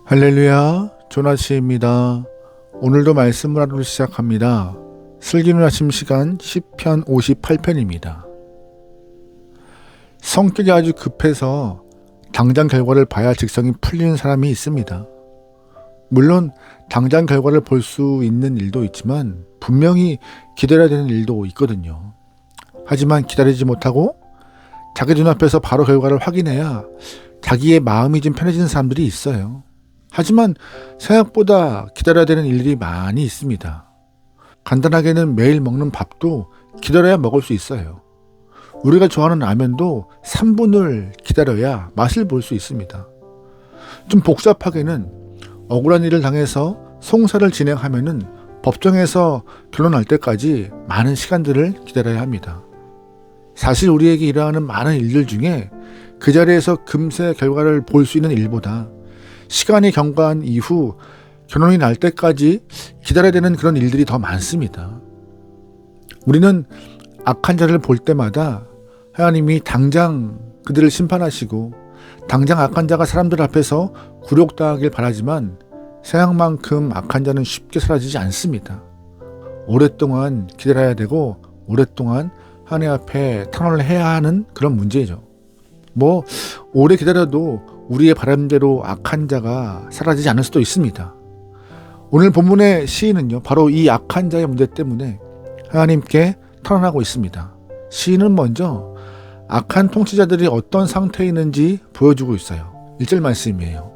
할렐루야, 조나시입니다. 오늘도 말씀을 하루 시작합니다. 슬기는 아침 시간 시편 58편입니다. 성격이 아주 급해서 당장 결과를 봐야 직성이 풀리는 사람이 있습니다. 물론 당장 결과를 볼 수 있는 일도 있지만 분명히 기다려야 되는 일도 있거든요. 하지만 기다리지 못하고 자기 눈앞에서 바로 결과를 확인해야 자기의 마음이 좀 편해지는 사람들이 있어요. 하지만 생각보다 기다려야 되는 일들이 많이 있습니다. 간단하게는 매일 먹는 밥도 기다려야 먹을 수 있어요. 우리가 좋아하는 라면도 3분을 기다려야 맛을 볼 수 있습니다. 좀 복잡하게는 억울한 일을 당해서 송사를 진행하면은 법정에서 결론날 때까지 많은 시간들을 기다려야 합니다. 사실 우리에게 일어나는 많은 일들 중에 그 자리에서 금세 결과를 볼 수 있는 일보다 시간이 경과한 이후 결론이 날 때까지 기다려야 되는 그런 일들이 더 많습니다. 우리는 악한 자를 볼 때마다 하나님이 당장 그들을 심판하시고 당장 악한 자가 사람들 앞에서 굴욕당하길 바라지만 생각만큼 악한 자는 쉽게 사라지지 않습니다. 오랫동안 기다려야 되고 오랫동안 하나님 앞에 탄원을 해야 하는 그런 문제죠. 오래 기다려도 우리의 바람대로 악한 자가 사라지지 않을 수도 있습니다. 오늘 본문의 시인은요, 바로 이 악한 자의 문제 때문에 하나님께 탄원하고 있습니다. 시인은 먼저 악한 통치자들이 어떤 상태에 있는지 보여주고 있어요. 1절 말씀이에요.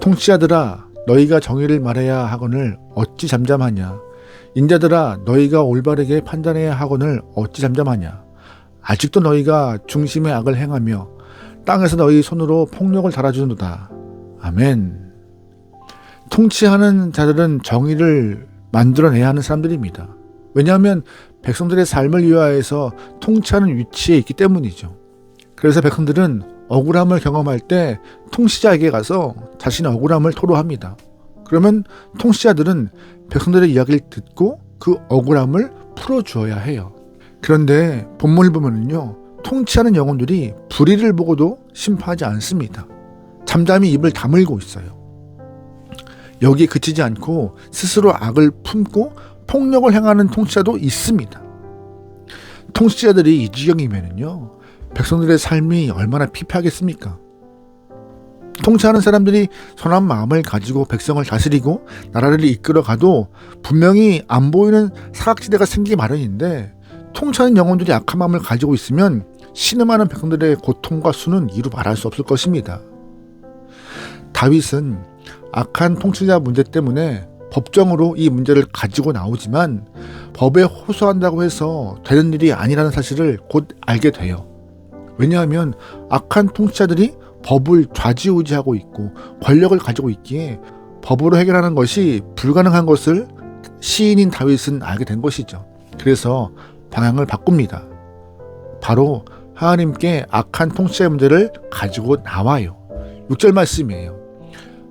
통치자들아, 너희가 정의를 말해야 하거늘 어찌 잠잠하냐. 인자들아, 너희가 올바르게 판단해야 하거늘 어찌 잠잠하냐. 아직도 너희가 중심의 악을 행하며 땅에서 너희 손으로 폭력을 달아주는도다. 아멘. 통치하는 자들은 정의를 만들어내야 하는 사람들입니다. 왜냐하면 백성들의 삶을 위하여서 통치하는 위치에 있기 때문이죠. 그래서 백성들은 억울함을 경험할 때 통치자에게 가서 자신의 억울함을 토로합니다. 그러면 통치자들은 백성들의 이야기를 듣고 그 억울함을 풀어주어야 해요. 그런데 본문을 보면요, 통치하는 영혼들이 불의를 보고도 심판하지 않습니다. 잠잠히 입을 다물고 있어요. 여기에 그치지 않고 스스로 악을 품고 폭력을 행하는 통치자도 있습니다. 통치자들이 이 지경이면요, 백성들의 삶이 얼마나 피폐하겠습니까? 통치하는 사람들이 선한 마음을 가지고 백성을 다스리고 나라를 이끌어가도 분명히 안 보이는 사각지대가 생기기 마련인데, 통치하는 영혼들이 악한 마음을 가지고 있으면 신음하는 백성들의 고통과 수는 이루 말할 수 없을 것입니다. 다윗은 악한 통치자 문제 때문에 법정으로 이 문제를 가지고 나오지만 법에 호소한다고 해서 되는 일이 아니라는 사실을 곧 알게 돼요. 왜냐하면 악한 통치자들이 법을 좌지우지하고 있고 권력을 가지고 있기에 법으로 해결하는 것이 불가능한 것을 시인인 다윗은 알게 된 것이죠. 그래서 방향을 바꿉니다. 바로 하나님께 악한 통치자의 문제를 가지고 나와요. 6절 말씀이에요.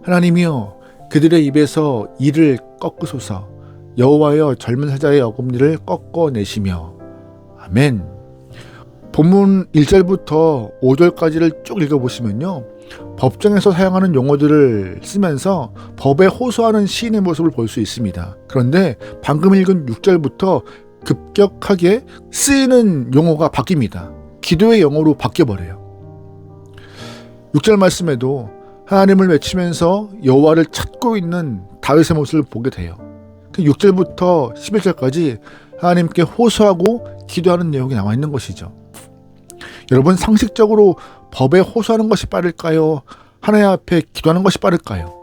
하나님이여, 그들의 입에서 이를 꺾으소서. 여호와여, 젊은 사자의 어금니를 꺾어내시며. 아멘. 본문 1절부터 5절까지를 쭉 읽어보시면요, 법정에서 사용하는 용어들을 쓰면서 법에 호소하는 시인의 모습을 볼 수 있습니다. 그런데 방금 읽은 6절부터 급격하게 쓰이는 용어가 바뀝니다. 기도의 용어로 바뀌어버려요. 6절 말씀에도 하나님을 외치면서 여호와를 찾고 있는 다윗의 모습을 보게 돼요. 6절부터 11절까지 하나님께 호소하고 기도하는 내용이 나와 있는 것이죠. 여러분, 상식적으로 법에 호소하는 것이 빠를까요? 하나님 앞에 기도하는 것이 빠를까요?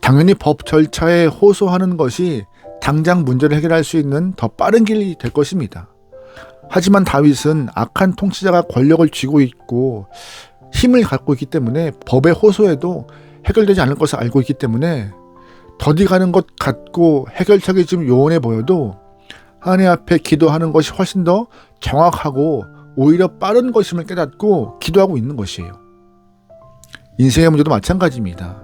당연히 법 절차에 호소하는 것이 당장 문제를 해결할 수 있는 더 빠른 길이 될 것입니다. 하지만 다윗은 악한 통치자가 권력을 쥐고 있고 힘을 갖고 있기 때문에 법에 호소해도 해결되지 않을 것을 알고 있기 때문에 더디 가는 것 같고 해결책이 좀 요원해 보여도 하나님 앞에 기도하는 것이 훨씬 더 정확하고 오히려 빠른 것임을 깨닫고 기도하고 있는 것이에요. 인생의 문제도 마찬가지입니다.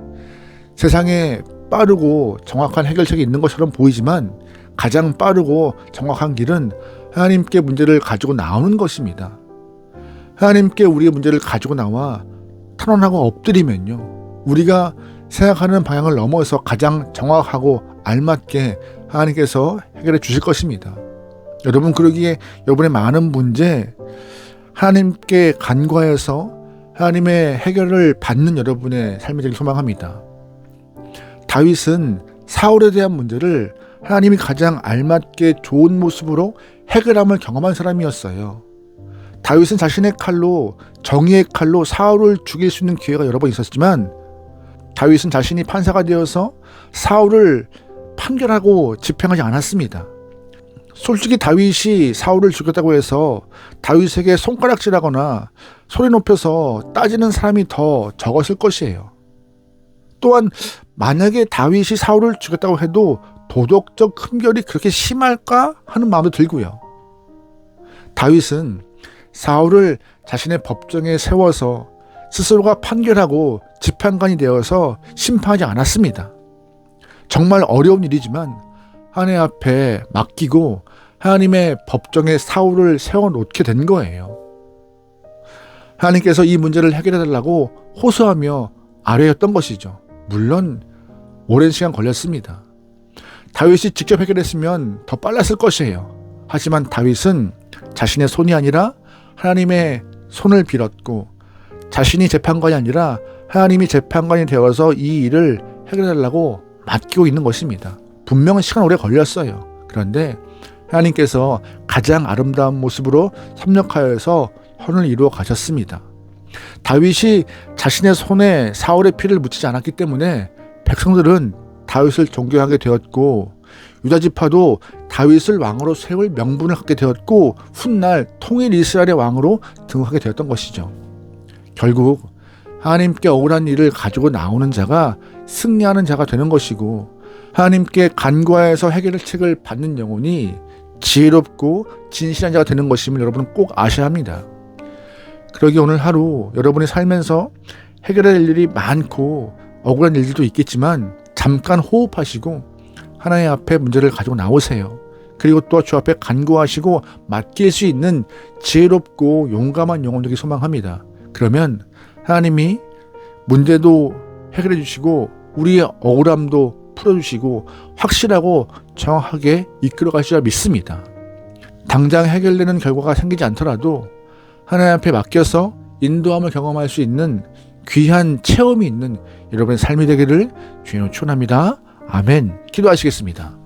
세상에 빠르고 정확한 해결책이 있는 것처럼 보이지만 가장 빠르고 정확한 길은 하나님께 문제를 가지고 나오는 것입니다. 하나님께 우리의 문제를 가지고 나와 탄원하고 엎드리면요, 우리가 생각하는 방향을 넘어서 가장 정확하고 알맞게 하나님께서 해결해 주실 것입니다. 여러분, 그러기에 여러분의 많은 문제 하나님께 간구하여서 하나님의 해결을 받는 여러분의 삶이 되길 소망합니다. 다윗은 사울에 대한 문제를 하나님이 가장 알맞게 좋은 모습으로 해결함을 경험한 사람이었어요. 다윗은 자신의 칼로, 정의의 칼로 사울을 죽일 수 있는 기회가 여러 번 있었지만 다윗은 자신이 판사가 되어서 사울을 판결하고 집행하지 않았습니다. 솔직히 다윗이 사울을 죽였다고 해서 다윗에게 손가락질하거나 소리 높여서 따지는 사람이 더 적었을 것이에요. 또한 만약에 다윗이 사울을 죽였다고 해도 도덕적 흠결이 그렇게 심할까 하는 마음도 들고요. 다윗은 사울을 자신의 법정에 세워서 스스로가 판결하고 재판관이 되어서 심판하지 않았습니다. 정말 어려운 일이지만 하나님 앞에 맡기고 하나님의 법정에 사울을 세워놓게 된 거예요. 하나님께서 이 문제를 해결해달라고 호소하며 아뢰었던 것이죠. 물론 오랜 시간 걸렸습니다. 다윗이 직접 해결했으면 더 빨랐을 것이에요. 하지만 다윗은 자신의 손이 아니라 하나님의 손을 빌었고, 자신이 재판관이 아니라 하나님이 재판관이 되어서 이 일을 해결해달라고 맡기고 있는 것입니다. 분명히 시간 오래 걸렸어요. 그런데 하나님께서 가장 아름다운 모습으로 협력하여서 선을 이루어 가셨습니다. 다윗이 자신의 손에 사울의 피를 묻히지 않았기 때문에 백성들은 다윗을 존경하게 되었고, 유다 지파도 다윗을 왕으로 세울 명분을 갖게 되었고, 훗날 통일 이스라엘의 왕으로 등극하게 되었던 것이죠. 결국 하나님께 억울한 일을 가지고 나오는 자가 승리하는 자가 되는 것이고, 하나님께 간구하여서 해결책을 받는 영혼이 지혜롭고 진실한 자가 되는 것임을 여러분은 꼭 아셔야 합니다. 그러기 오늘 하루 여러분이 살면서 해결해야 할 일이 많고 억울한 일들도 있겠지만 잠깐 호흡하시고 하나님 앞에 문제를 가지고 나오세요. 그리고 또 주 앞에 간구하시고 맡길 수 있는 지혜롭고 용감한 영혼 되기 소망합니다. 그러면 하나님이 문제도 해결해 주시고 우리의 억울함도 풀어주시고 확실하고 정확하게 이끌어 가시리라 믿습니다. 당장 해결되는 결과가 생기지 않더라도 하나님 앞에 맡겨서 인도함을 경험할 수 있는 귀한 체험이 있는 여러분의 삶이 되기를 주님으로 축원합니다. 아멘. 기도하시겠습니다.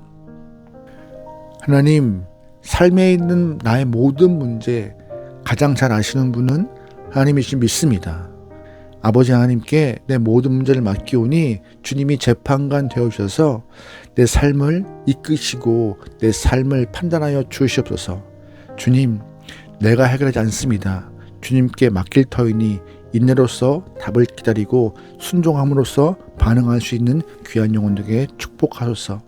하나님, 삶에 있는 나의 모든 문제 가장 잘 아시는 분은 하나님이신 믿습니다. 아버지 하나님께 내 모든 문제를 맡기오니 주님이 재판관 되어주셔서 내 삶을 이끄시고 내 삶을 판단하여 주시옵소서. 주님, 내가 해결하지 않습니다. 주님께 맡길 터이니 인내로서 답을 기다리고 순종함으로써 반응할 수 있는 귀한 영혼들에게 축복하소서.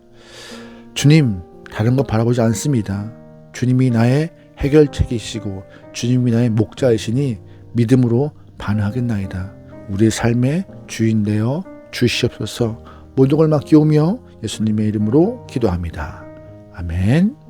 주님, 다른 거 바라보지 않습니다. 주님이 나의 해결책이시고 주님이 나의 목자이시니 믿음으로 반응하겠나이다. 우리의 삶의 주인 되어 주시옵소서. 모든 걸 맡기오며 예수님의 이름으로 기도합니다. 아멘.